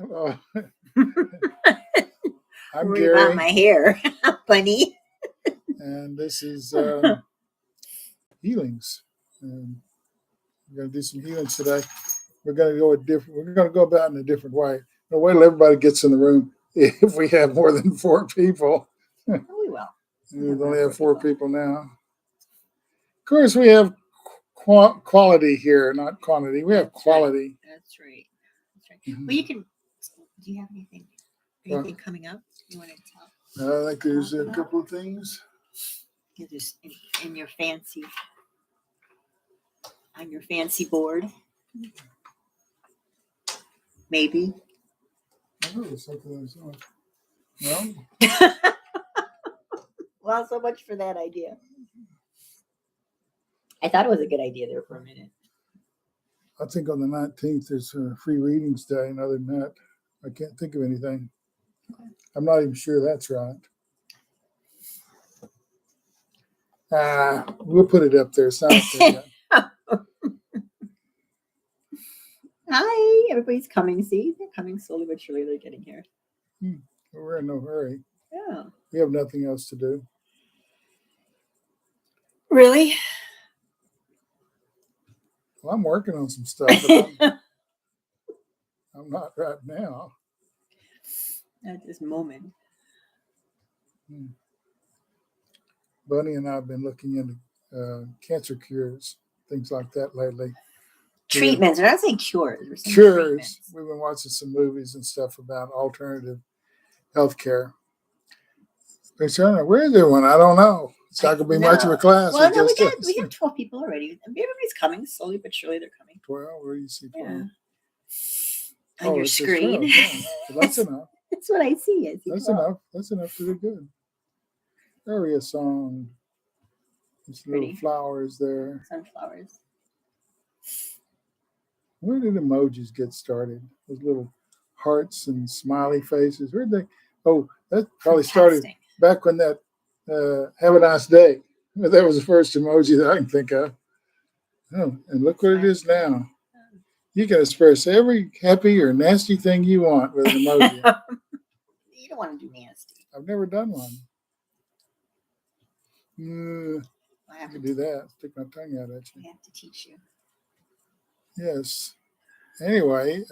Hello. I'm Worry about Gary, my hair, bunny. and this is healings. We're going to do some healings today. We're going to go We're going to go about in a different way. No way till everybody gets in the room. If we have more than 4 people, Oh, we will. we only have 4 people now. Of course, we have quality here, not quantity. We have quality. That's right. Well, you can. Do you have anything? Anything coming up you want to tell? I think there's a couple of things. Just in your fancy, on your fancy board, maybe. I know there's something I saw. No. Well, so much for that idea. I thought it was a good idea there for a minute. I think on the 19th there's a free readings day, and other than that, I can't think of anything. I'm not even sure that's right. We'll put it up there. It's not up there yet. Hi, everybody's coming. See, they're coming slowly but surely. They're getting here. We're in no hurry. Yeah. We have nothing else to do. Really? Well, I'm working on some stuff, but I'm not right now. At this moment. Bunny and I have been looking into cancer cures, things like that lately. Treatments. We're not saying cures. We're saying Cures. treatments. We've been watching some movies and stuff about alternative healthcare. Where is everyone? I don't know. It's not going to be much of a class. Well, no, we have 12 people already. Everybody's coming slowly but surely. They're coming. 12? Where do you see 12? Yeah. On your screen. Well, that's enough. That's what I see. That's enough. That's enough to do good. Area song. There's little flowers there. Sunflowers. Where did emojis get started? Those little hearts and smiley faces. Where'd they? Oh, that probably started back when that "Have a nice day." That was the first emoji that I can think of. Oh, and look what it is now. You can express every happy or nasty thing you want with an emoji. You don't want to do nasty. I've never done one. I can do that. Stick my tongue out at you. I have to teach you. Yes. Anyway,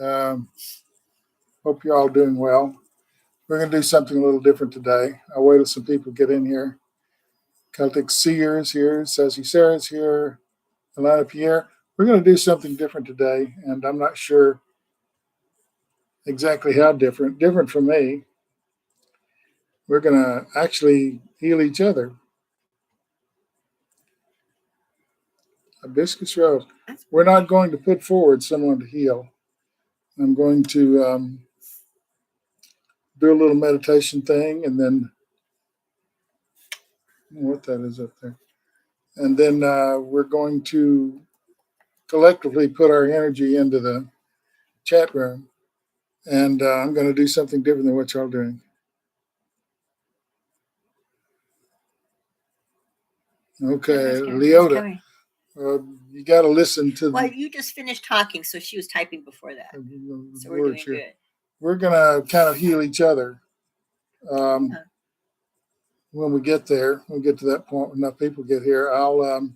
hope you're all doing well. We're going to do something a little different today. I'll wait till some people get in here. Celtic Seers here, Sassy Sarah's here, Alana Pierre. We're going to do something different today, and I'm not sure exactly how different. Different from me. We're going to actually heal each other. Hibiscus rose. We're not going to put forward someone to heal. I'm going to do a little meditation thing, and then what that is up there. And then we're going to collectively put our energy into the chat room. And I'm going to do something different than what y'all are doing. Okay, Leota. You got to listen to. Well, you just finished talking, so she was typing before that. So we're doing good. We're going to kind of heal each other. When we get there, when we get to that point, when enough people get here, I'll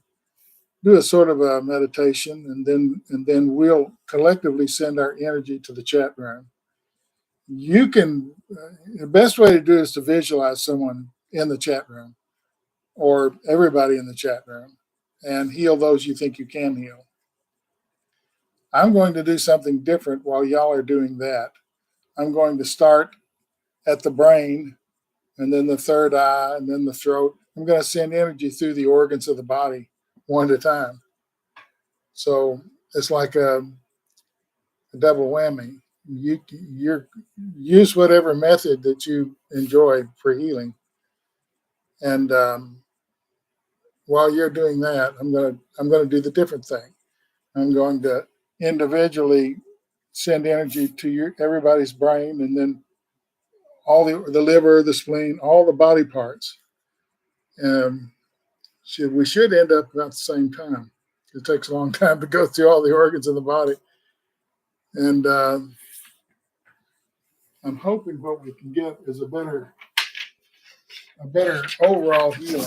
do a sort of a meditation, and then we'll collectively send our energy to the chat room. You can, the best way to do it is to visualize someone in the chat room or everybody in the chat room and heal those you think you can heal. I'm going to do something different while y'all are doing that. I'm going to start at the brain and then the third eye and then the throat. I'm going to send energy through the organs of the body one at a time. So it's like a double whammy. You use whatever method that you enjoy for healing. And while you're doing that, I'm going to do the different thing. I'm going to individually send energy to everybody's brain, and then all the liver, the spleen, all the body parts. We should end up about the same time. It takes a long time to go through all the organs in the body. And I'm hoping what we can get is a better overall healing.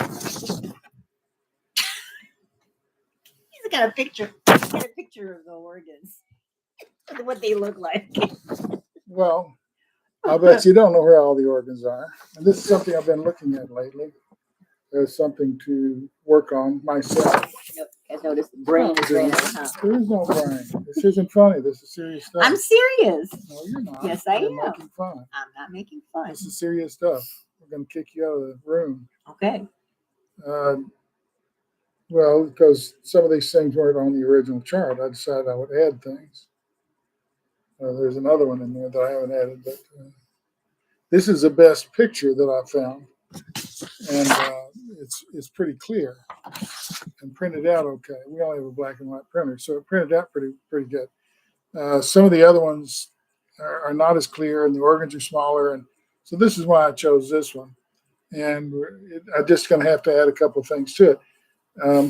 He's got a picture. He's got a picture of the organs, what they look like. Well, I bet you don't know where all the organs are. And this is something I've been looking at lately. There's something to work on myself. I noticed the brain is right now, huh? There is no brain. This isn't funny. This is serious stuff. I'm serious. No, you're not. Yes, I You're am. making fun. I'm not making fun. This is serious stuff. We're going to kick you out of the room. Okay. Well, because some of these things weren't on the original chart, I decided I would add things. There's another one in there that I haven't added, but this is the best picture that I found, and it's pretty clear and printed out okay. We only have a black and white printer, so it printed out pretty good. Some of the other ones are not as clear, and the organs are smaller, and so this is why I chose this one. And I'm just going to have to add a couple of things to it.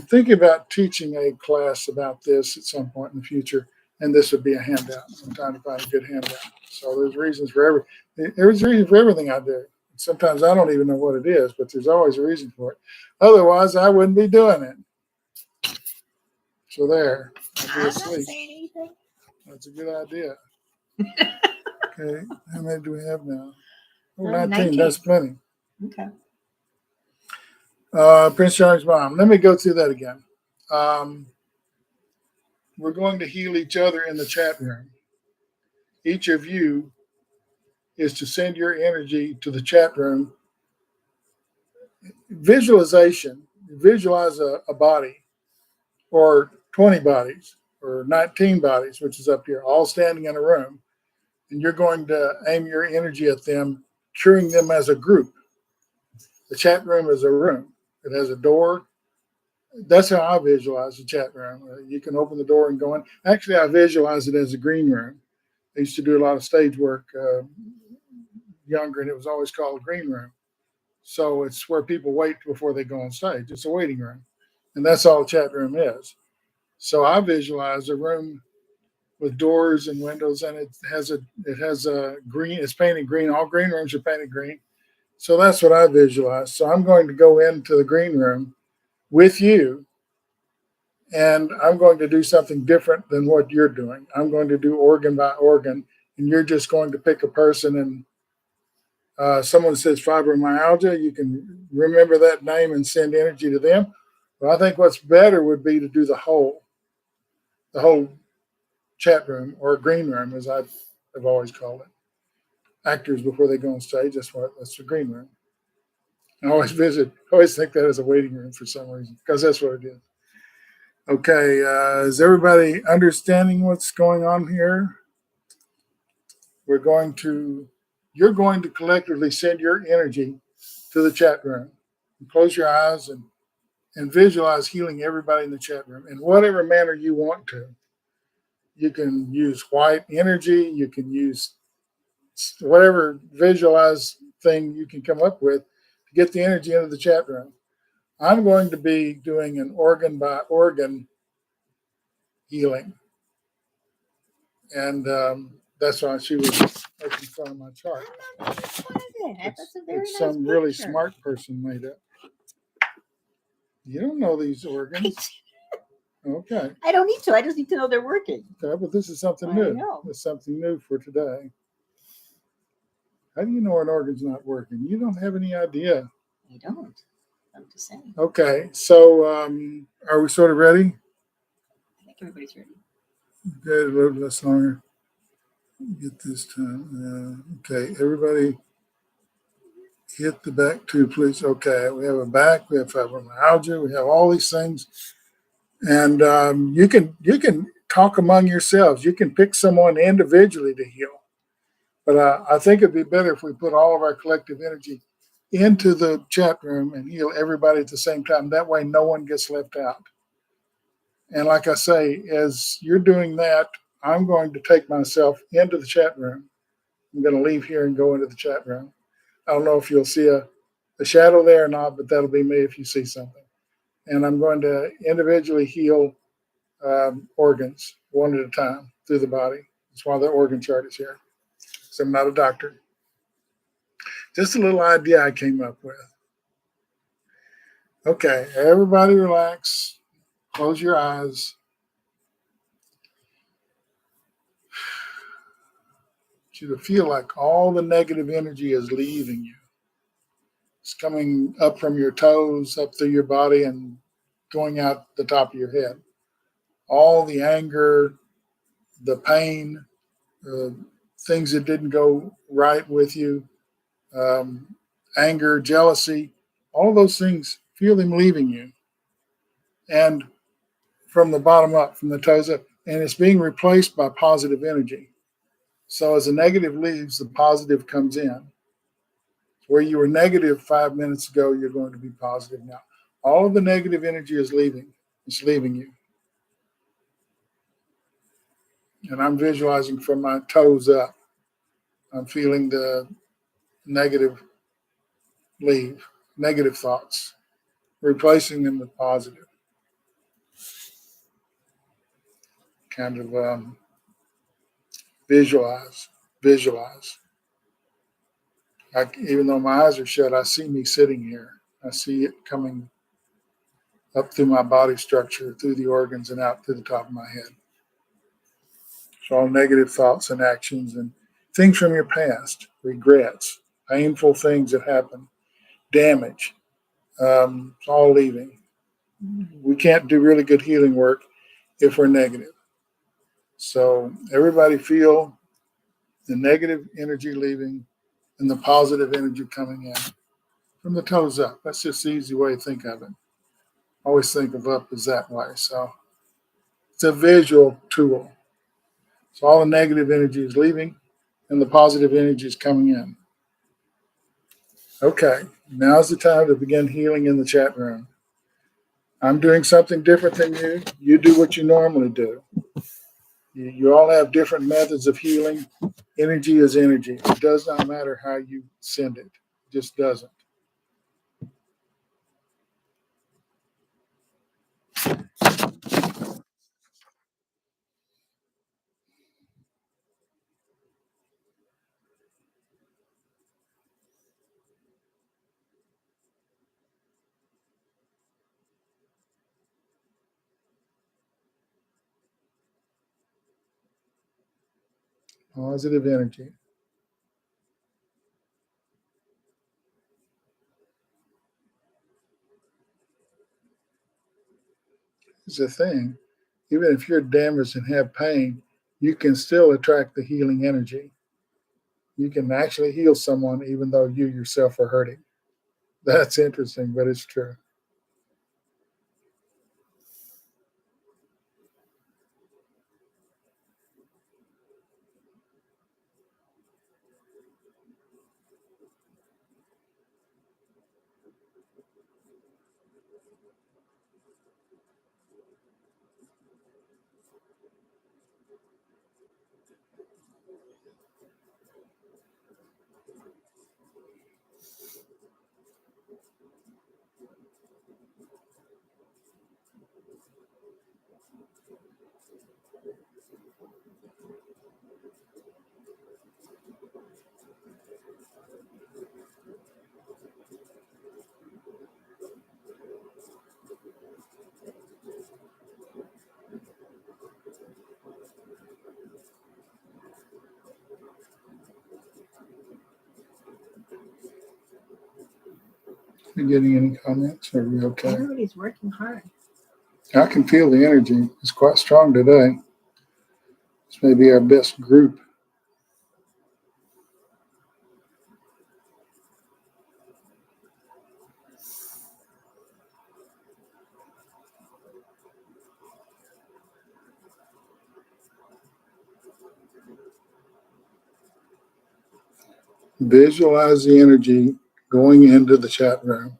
Thinking about teaching a class about this at some point in the future, and this would be a handout. I'm trying to find a good handout. So there's reasons for there's a reason for everything I do. Sometimes I don't even know what it is, but there's always a reason for it. Otherwise, I wouldn't be doing it. So there, I'd be I'm not asleep. saying anything. That's a good idea. Okay, how many do we have now? Oh, 19. 19. That's plenty. Okay. Prince Charming's mom. Let me go through that again. We're going to heal each other in the chat room. Each of you is to send your energy to the chat room. Visualization. Visualize a body or 20 bodies or 19 bodies, which is up here, all standing in a room. And you're going to aim your energy at them, curing them as a group. The chat room is a room. It has a door. That's how I visualize the chat room. You can open the door and go in. Actually, I visualize it as a green room. I used to do a lot of stage work younger, and it was always called green room. So it's where people wait before they go on stage. It's a waiting room, and that's all the chat room is. So I visualize a room with doors and windows, and it has a green. It's painted green. All green rooms are painted green. So that's what I visualize. So I'm going to go into the green room with you, and I'm going to do something different than what you're doing. I'm going to do organ by organ, and you're just going to pick a person. And someone says fibromyalgia, you can remember that name and send energy to them. But I think what's better would be to do the whole chat room, or green room, as I've always called it. Actors before they go on stage, that's the green room. I always think that is a waiting room for some reason, because that's what it is. Okay, is everybody understanding what's going on here? You're going to collectively send your energy to the chat room. And close your eyes and visualize healing everybody in the chat room in whatever manner you want to. You can use white energy. You can use whatever visualize thing you can come up with to get the energy into the chat room. I'm going to be doing an organ by organ healing. And that's why she was making fun of my chart. I'm not making fun of it. That's a very It's nice some really picture. smart person made it. You don't know these organs. Okay. I don't need to. I just need to know they're working. Okay, but this is something I new. know. It's something new for today. How do you know an organ's not working? You don't have any idea. I don't. I'm just saying. Okay, so are we sort of ready? I think everybody's ready. Okay, a little less longer. Get this time. Okay, everybody hit the back too, please. Okay, we have a back, we have fibromyalgia, we have all these things. And you can talk among yourselves. You can pick someone individually to heal. But I think it'd be better if we put all of our collective energy into the chat room and heal everybody at the same time. That way no one gets left out. And like I say, as you're doing that, I'm going to take myself into the chat room. I'm going to leave here and go into the chat room. I don't know if you'll see a shadow there or not, but that'll be me if you see something. And I'm going to individually heal organs one at a time through the body. That's why the organ chart is here. because I'm not a doctor. Just a little idea I came up with. Okay, everybody relax. Close your eyes. I want you to feel like all the negative energy is leaving you. It's coming up from your toes, up through your body, and going out the top of your head. All the anger, the pain, uh, things that didn't go right with you, um, anger, jealousy, all those things, feel them leaving you. And from the bottom up, from the toes up, and it's being replaced by positive energy. So as the negative leaves, the positive comes in. Where you were negative 5 minutes ago, you're going to be positive now. All of the negative energy is leaving. It's leaving you. And I'm visualizing from my toes up. I'm feeling the negative leave, negative thoughts, replacing them with positive. Kind of visualize. Even though my eyes are shut, I see me sitting here. I see it coming up through my body structure, through the organs, and out through the top of my head. So all negative thoughts and actions and things from your past, regrets, painful things that happened, damage, it's all leaving. We can't do really good healing work if we're negative. So everybody feel the negative energy leaving and the positive energy coming in from the toes up. That's just the easy way to think of it. I always think of up as that way. So it's a visual tool. So all the negative energy is leaving and the positive energy is coming in. Okay, now's the time to begin healing in the chat room. I'm doing something different than you. You do what you normally do. You all have different methods of healing. Energy is energy. It does not matter how you send it. It just doesn't. Positive energy. It's a thing. Even if you're damaged and have pain, you can still attract the healing energy. You can actually heal someone even though you yourself are hurting. That's interesting, but it's true. You getting any comments? Are we okay? Everybody's working hard. I can feel the energy. It's quite strong today. This may be our best group. Visualize the energy going into the chat room,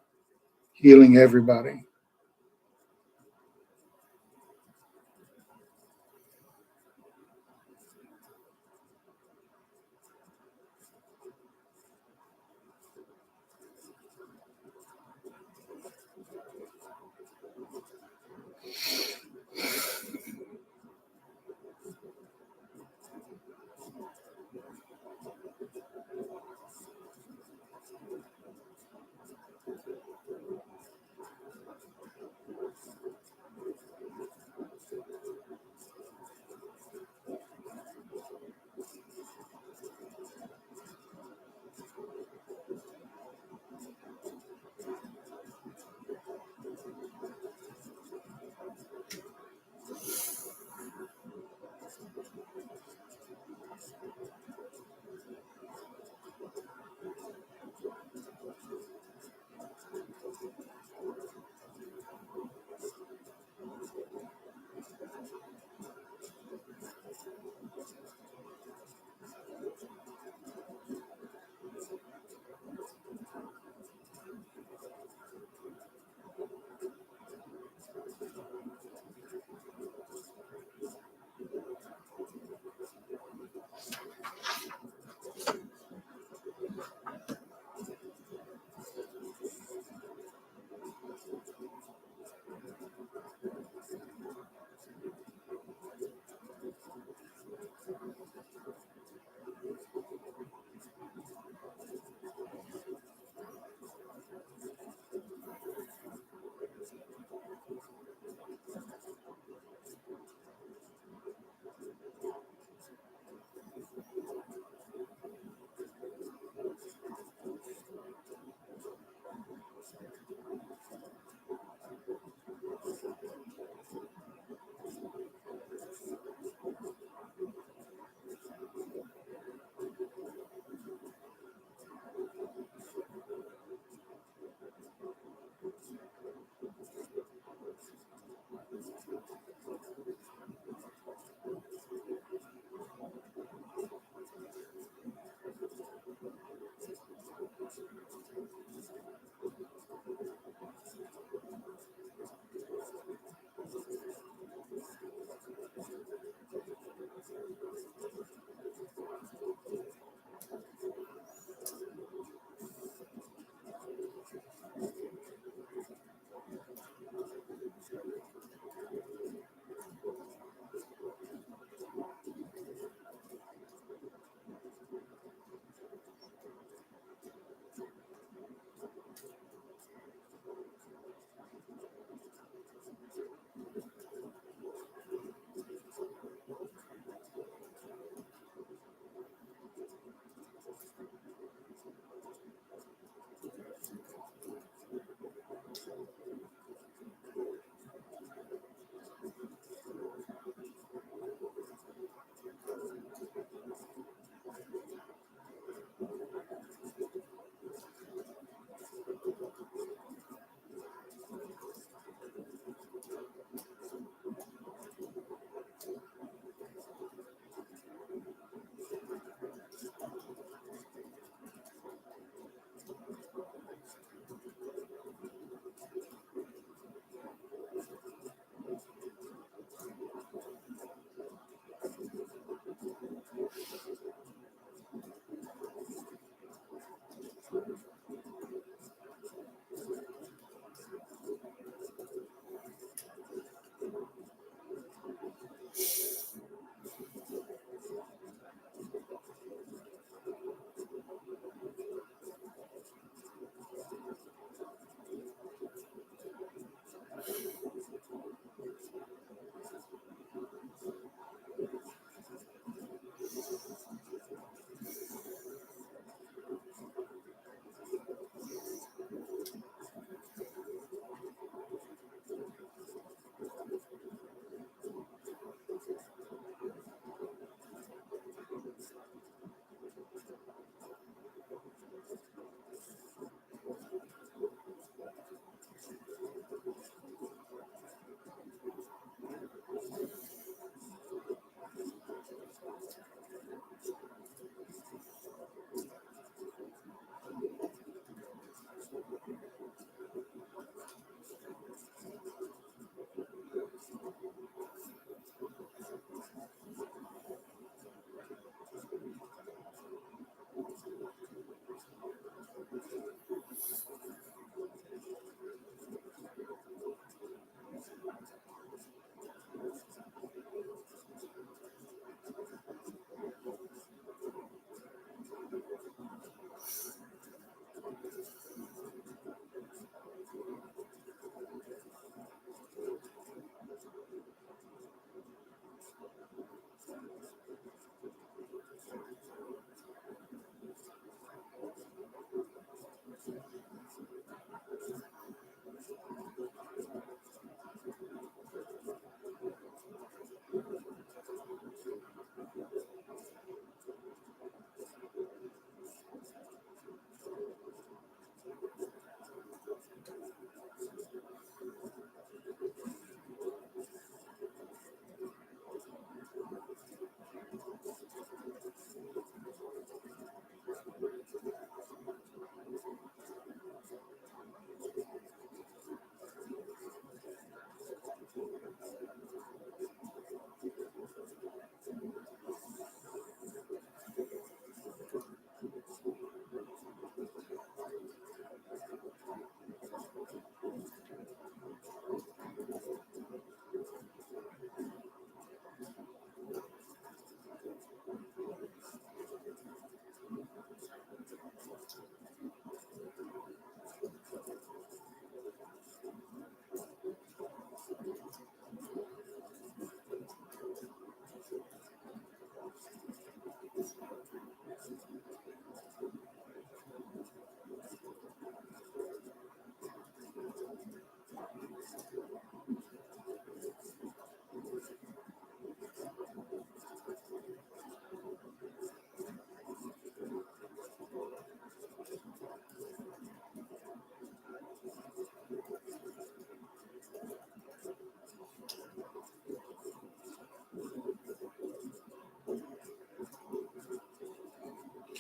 healing everybody.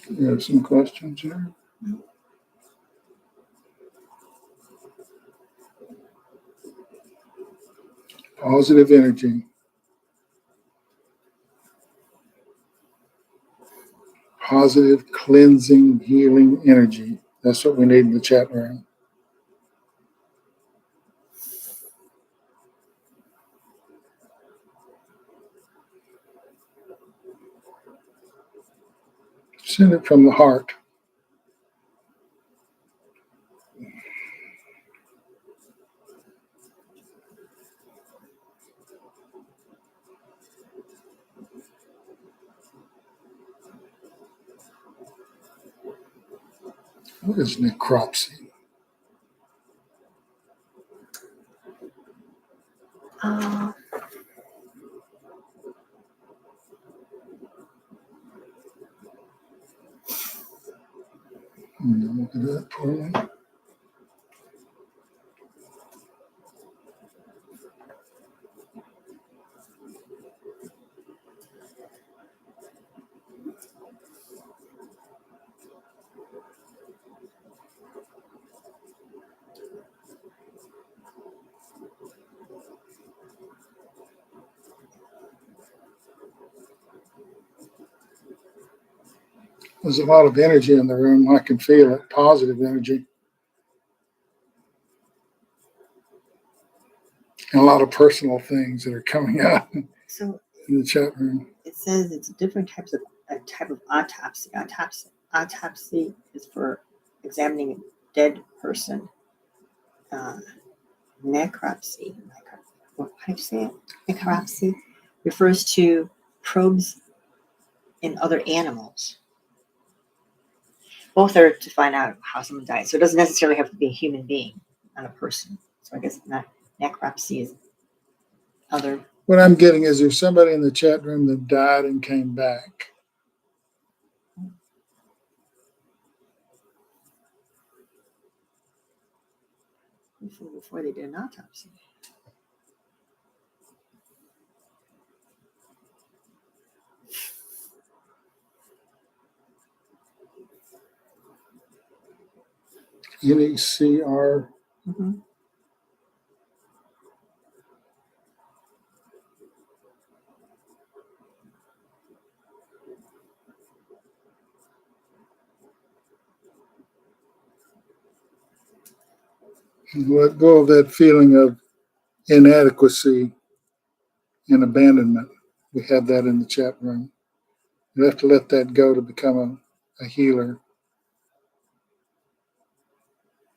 You have some questions here? Positive energy. Positive, cleansing, healing energy. That's what we need in the chat room. Send it from the heart. What is necropsy? Uh, Look at that for me. There's a lot of energy in the room. I can feel it. Positive energy. And a lot of personal things that are coming out so in the chat room. it says it's different types of a type of autopsy. Autopsy is for examining a dead person. Necropsy. How do you say it? Necropsy refers to probes in other animals. Both are to find out how someone died. So it doesn't necessarily have to be a human being, not a person. So I guess necropsy is other. What I'm getting is there's somebody in the chat room that died and came back. Before they did an autopsy. NECR. Mm-hmm. Let go of that feeling of inadequacy and abandonment. We have that in the chat room. You have to let that go to become a healer.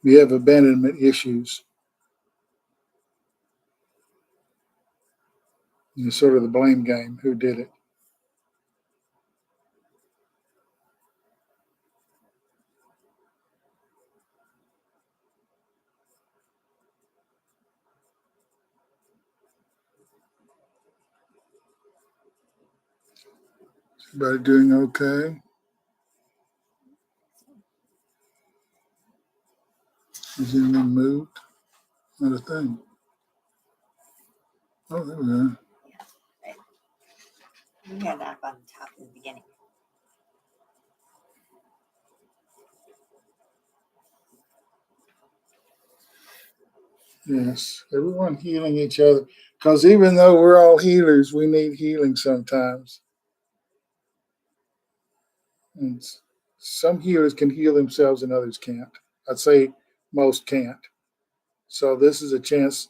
We have abandonment issues. It's sort of the blame game. Who did it? Everybody doing okay? Is anything moved? Not a thing. Oh, there we are. We had that on the top in the beginning. Yes, everyone healing each other. Because even though we're all healers, we need healing sometimes. And some healers can heal themselves and others can't. I'd say most can't. So this is a chance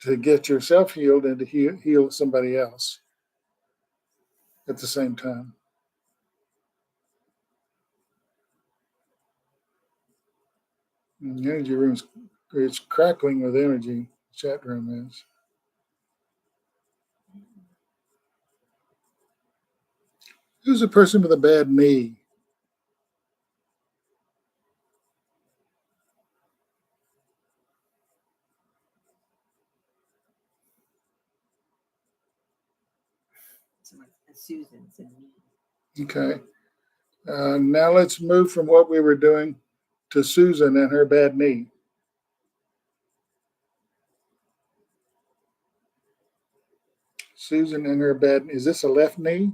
to get yourself healed and to heal somebody else at the same time. And the energy room's it's crackling with energy. The chat room is. Who's a person with a bad knee? Susan's and me. Okay. Now let's move from what we were doing to Susan and her bad knee. Susan and her bad. Is this a left knee?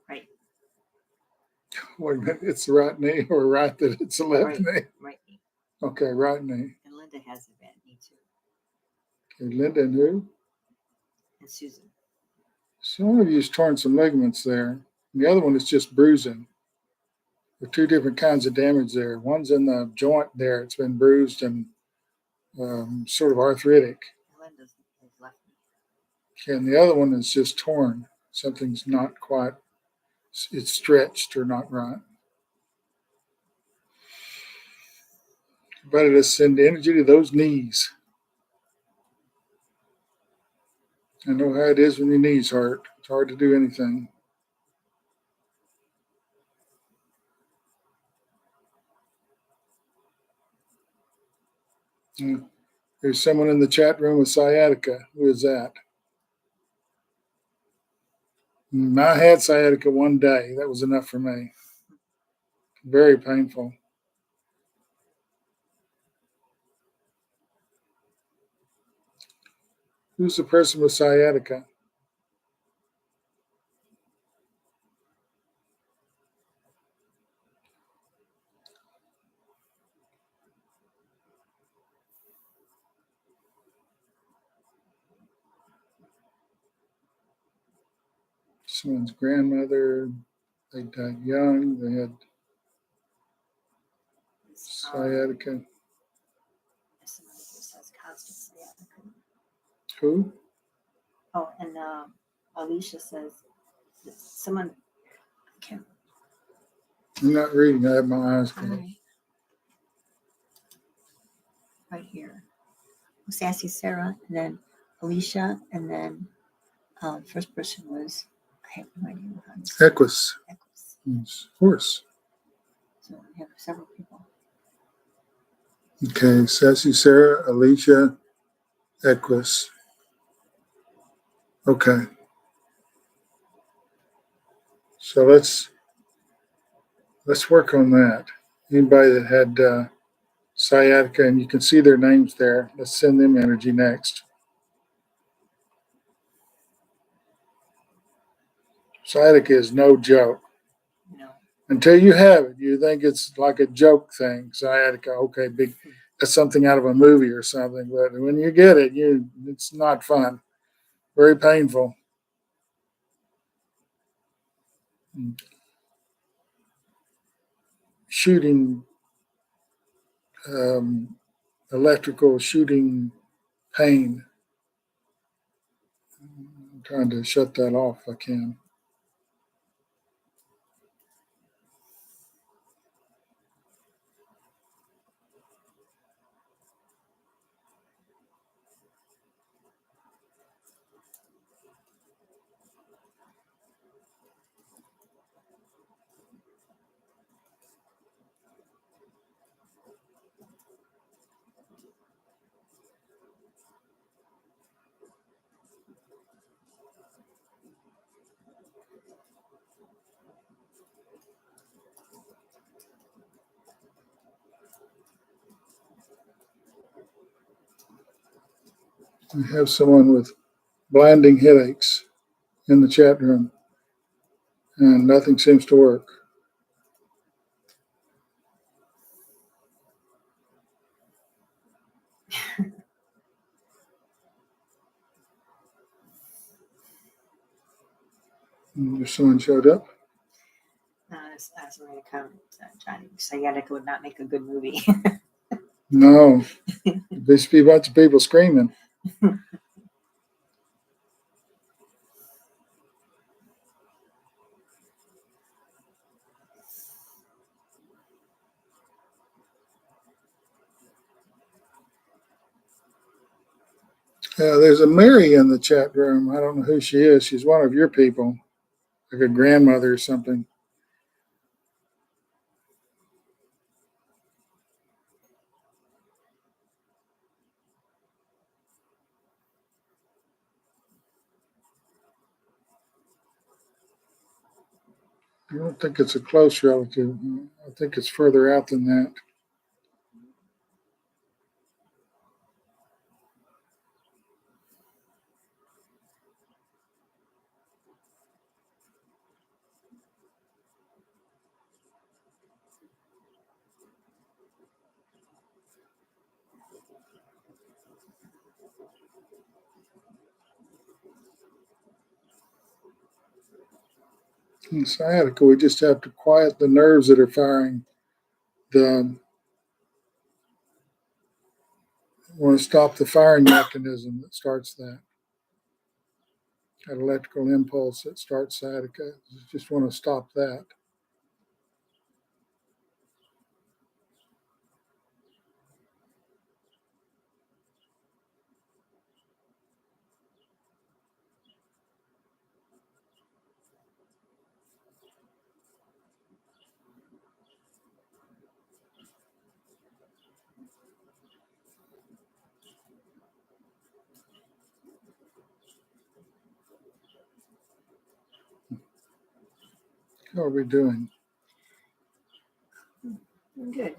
Right. Wait a minute. It's the right knee, or right that it's a left knee? Right knee. Okay, right knee. And Linda has a bad knee too. Okay, Linda and who? And Susan. So one of you's torn some ligaments there. The other one is just bruising. There are two different kinds of damage there. One's in the joint there. It's been bruised and sort of arthritic. Linda's left knee. Okay, and the other one is just torn. Something's not quite, it's stretched or not right. But it is send energy to those knees. I know how it is when your knees hurt. It's hard to do anything. There's someone in the chat room with sciatica. Who is that? I had sciatica one day. That was enough for me. Very painful. Who's the person with sciatica? Someone's grandmother. They died young. They had sciatica. Says constant sciatica. Who? Oh, and Alicia says that someone. I can't. I'm not reading. I have my eyes closed. Right here. Sassy Sarah, and then Alicia, and then first person was, I have no idea how to say it. Equus. Equus. It's horse. So we have several people. Okay, Sassy Sarah, Alicia, Equus. Okay. So let's work on that. Anybody that had sciatica, and you can see their names there, let's send them energy next. Sciatica is no joke. No. Until you have it, you think it's like a joke thing. Sciatica, okay, big. That's something out of a movie or something. But when you get it, it's not fun. Very painful. Shooting, electrical shooting pain. I'm trying to shut that off if I can. We have someone with blinding headaches in the chat room, and nothing seems to work. If someone showed up. I was reading a comment, Johnny. Sciatica would not make a good movie. No, there should be a bunch of people screaming. There's a Mary in the chat room. I don't know who she is. She's one of your people, like a grandmother or something. I don't think it's a close relative. I think it's further out than that. In sciatica, we just have to quiet the nerves that are firing. The want to stop the firing mechanism that starts that electrical impulse that starts sciatica. You just want to stop that. How are we doing? Good.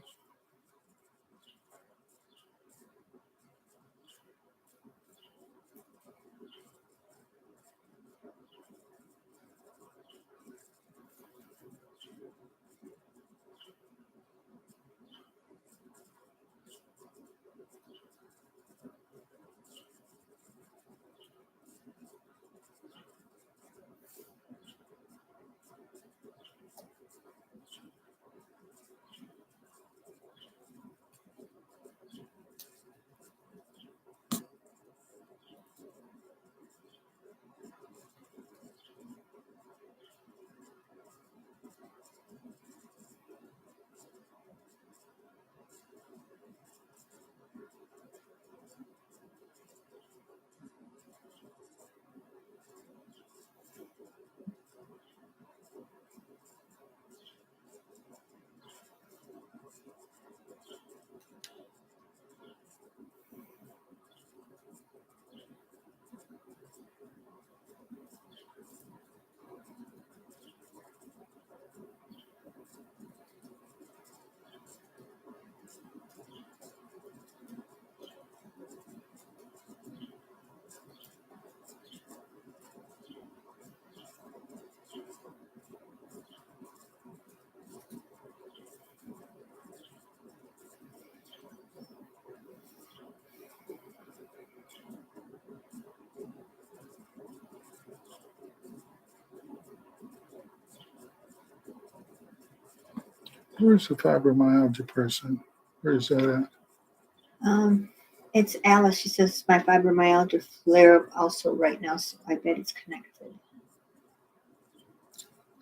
Where's the fibromyalgia person? Where's that at? It's Alice. She says my fibromyalgia flare up also right now, so I bet it's connected.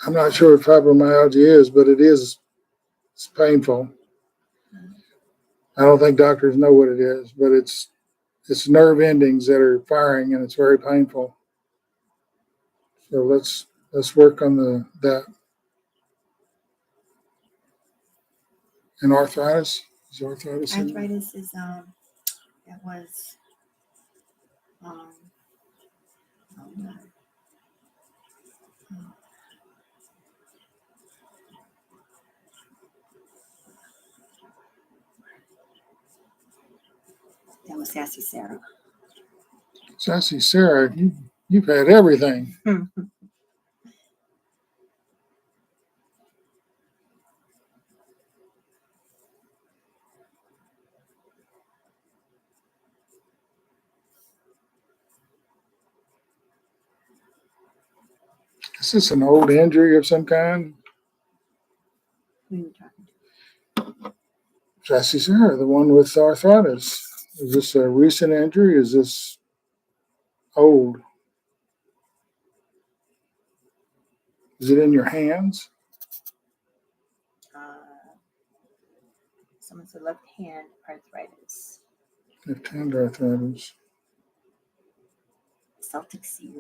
I'm not sure what fibromyalgia is, but it's painful. I don't think doctors know what it is, but it's nerve endings that are firing, and it's very painful. So let's work on that. And arthritis? Is arthritis in there? Arthritis is that was oh no. That was Sassy Sarah. Sassy Sarah, you've had everything. Is this an old injury of some kind? Who are you talking to? Sassy Sarah, the one with arthritis. Is this a recent injury? Is this old? Is it in your hands? Someone said left hand arthritis. Left hand arthritis. Celtic Sea.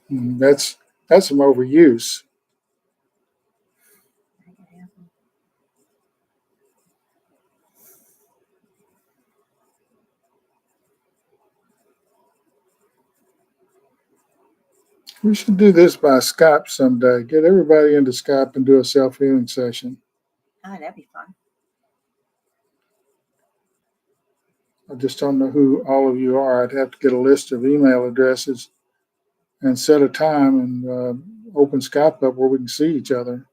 That's some overuse. We should do this by Skype someday. Get everybody into Skype and do a self-healing session. Ah, that'd be fun. I just don't know who all of you are. I'd have to get a list of email addresses and set a time and open Skype up where we can see each other.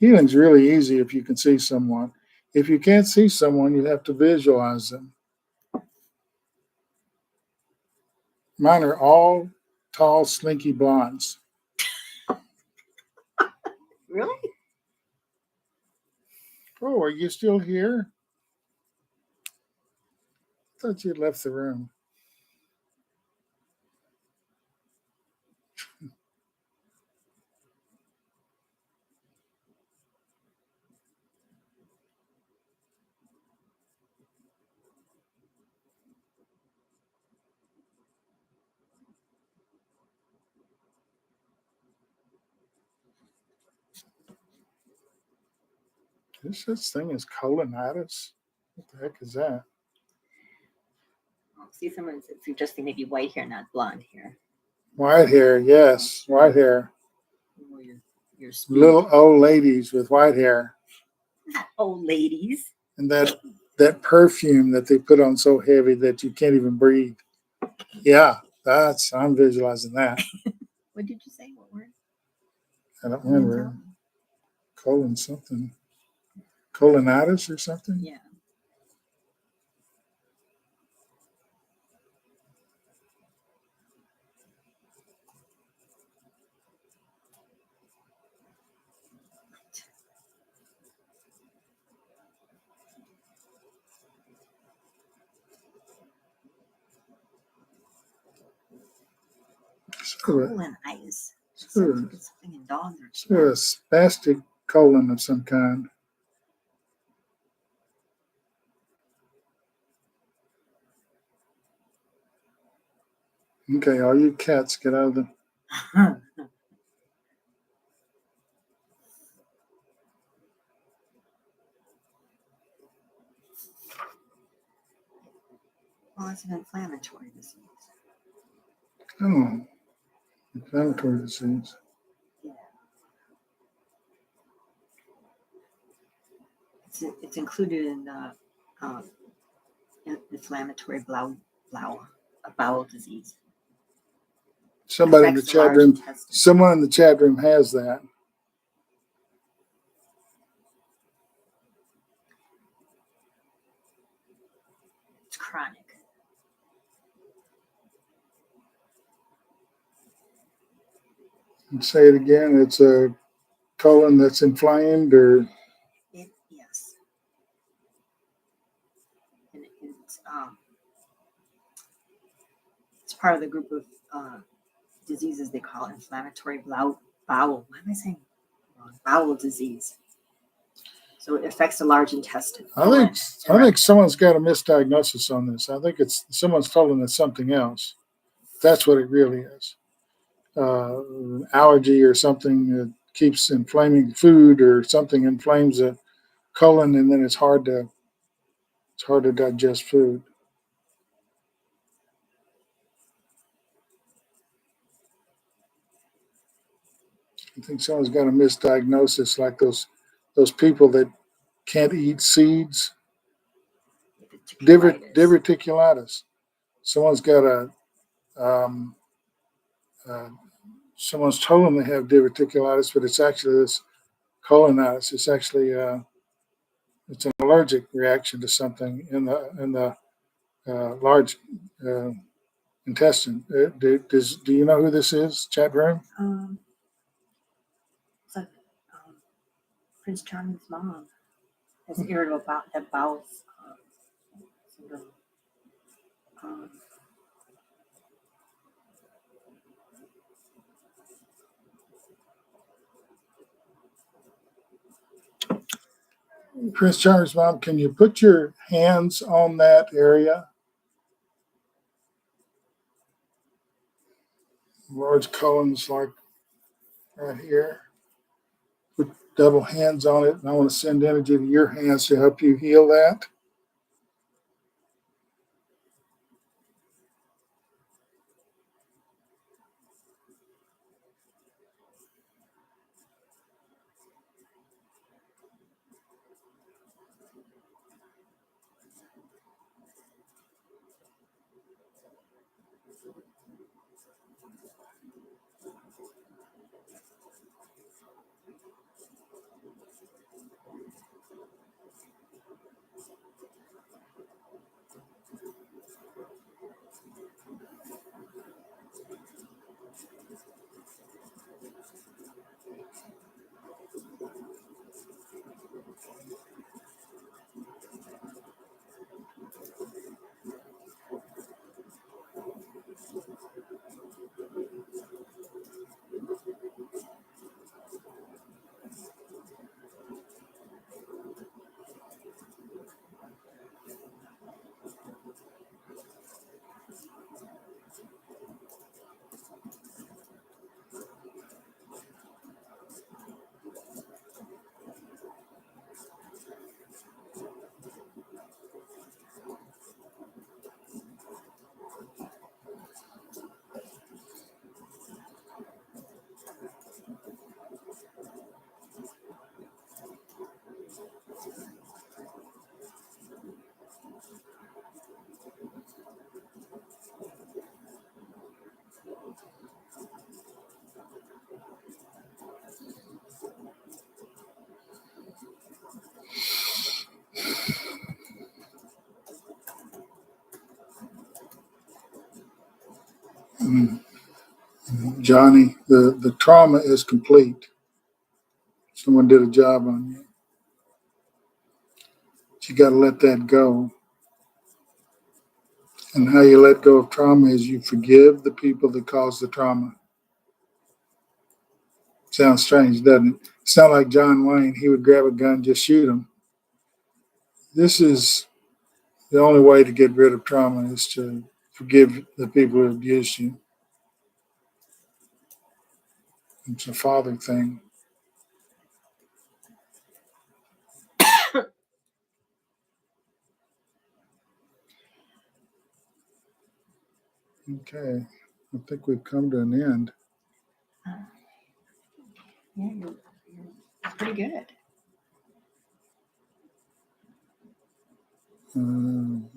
Healing's really easy if you can see someone. If you can't see someone, you have to visualize them. Mine are all tall, slinky blondes. Really? Oh, are you still here? I thought you'd left the room. There's such thing as colonitis. What the heck is that? Oh, see, someone's suggesting maybe white hair, not blonde hair. White hair, yes, white hair. Oh, you're smooth. Little old ladies with white hair. Not old ladies. And that perfume that they put on so heavy that you can't even breathe. Yeah, I'm visualizing that. What did you say? What word? I don't remember. Colon something. Colonitis or something? Yeah. Colonitis. Sure. Sounds like it's something in dogs or Sure, a spastic colon of some kind. Okay, all you cats get out of the. Well, it's an inflammatory disease. Oh, inflammatory disease. Yeah. It's included in the inflammatory bowel disease. Somebody in the Affects chat large room. intestine. Someone in the chat room has that. It's chronic. And say it again. It's a colon that's inflamed, or Yes. And it's part of the group of diseases they call inflammatory bowel. Why am I saying wrong? Bowel disease. So it affects the large intestine. I think someone's got a misdiagnosis on this. I think it's someone's told them it's something else. That's what it really is. Allergy or something that keeps inflaming food, or something inflames the colon, and then it's hard to digest food. I think someone's got a misdiagnosis, like those people that can't eat seeds. Diverticulitis. Someone's got someone's told them they have diverticulitis, but it's actually this colonitis. It's actually it's an allergic reaction to something in the large intestine. Do you know who this is, chat room? It's like Prince Charming's mom has irritable bowel syndrome. Prince Charming's mom, can you put your hands on that area? Large Cullen's like right here. Put double hands on it, and I want to send energy to your hands to help you heal that. Mm. Johnny, the trauma is complete. Someone did a job on you. But you got to let that go. And how you let go of trauma is you forgive the people that caused the trauma. Sounds strange, doesn't it? Sound like John Wayne. He would grab a gun, just shoot him. This is the only way to get rid of trauma is to forgive the people who abused you. It's a father thing. Okay, I think we've come to an end. Yeah, you're pretty good.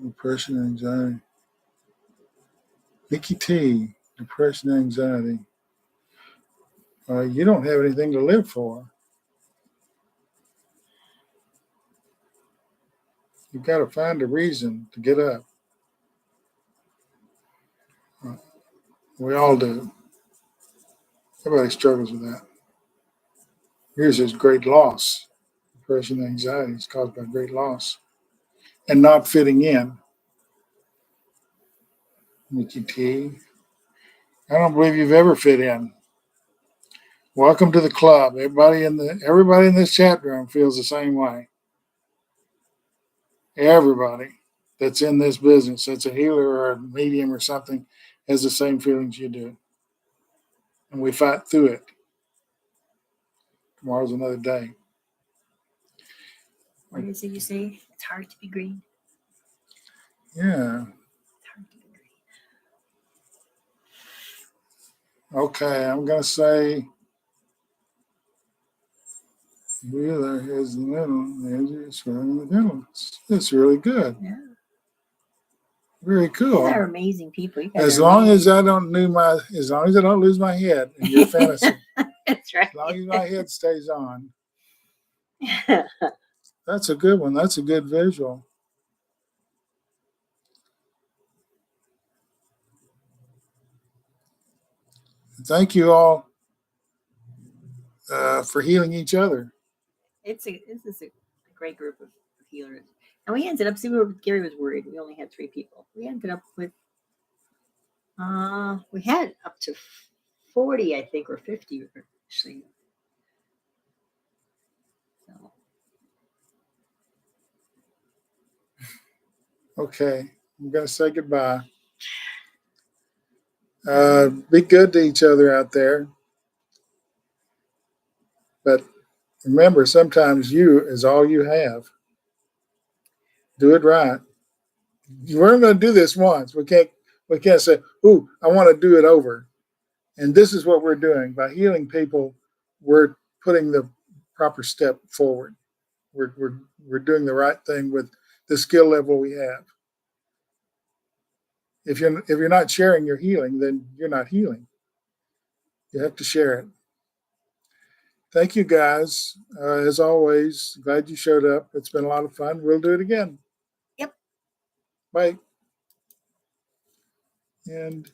Depression, anxiety. Mickey T, depression, anxiety. You don't have anything to live for. You've got to find a reason to get up. We all do. Everybody struggles with that. Here's his great loss. Depression, anxiety is caused by great loss and not fitting in. Mickey T, I don't believe you've ever fit in. Welcome to the club. Everybody in this chat room feels the same way. Everybody that's in this business, that's a healer or a medium or something, has the same feelings you do. And we fight through it. Tomorrow's another day. What is it you say? It's hard to be green. Yeah. It's hard to be green. Okay, I'm going to say healer is the middle, energy is in the middle. It's really good. Yeah. Very cool. They're amazing people. You guys As are long as amazing. as long as I don't lose my head in your fantasy. That's right. As long as my head stays on. That's a good one. That's a good visual. Thank you all for healing each other. This is a great group of healers. And we ended up, see, where Gary was worried. We only had 3 people. We ended up with, we had up to 40, I think, or 50 actually. So Okay, I'm going to say goodbye. Be good to each other out there. But remember, sometimes you is all you have. Do it right. We're going to do this once. We can't say, "Ooh, I want to do it over." And this is what we're doing by healing people. We're putting the proper step forward. We're doing the right thing with the skill level we have. If you're not sharing your healing, then you're not healing. You have to share it. Thank you guys. As always, glad you showed up. It's been a lot of fun. We'll do it again. Yep. Bye. And.